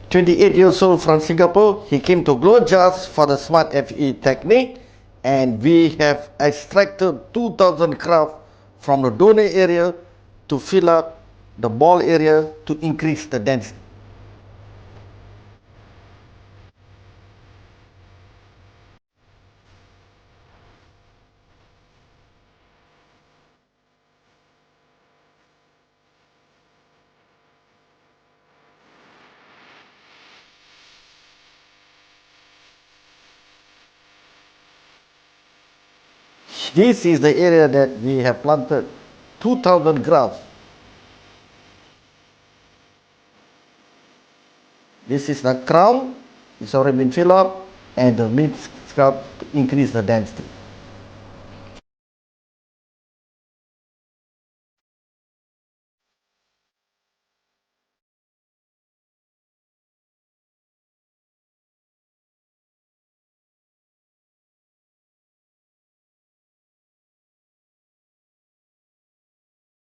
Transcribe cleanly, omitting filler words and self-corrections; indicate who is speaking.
Speaker 1: 28 years old from Singapore. He came to GLOJAS for the SMART FUE technique, and we have extracted 2000 graft from the donor area to fill up the ball area to increase the density. This is the area that we have planted 2000 grafts. This is the crown, it's already been filled up, and the mid scalp to increase the density.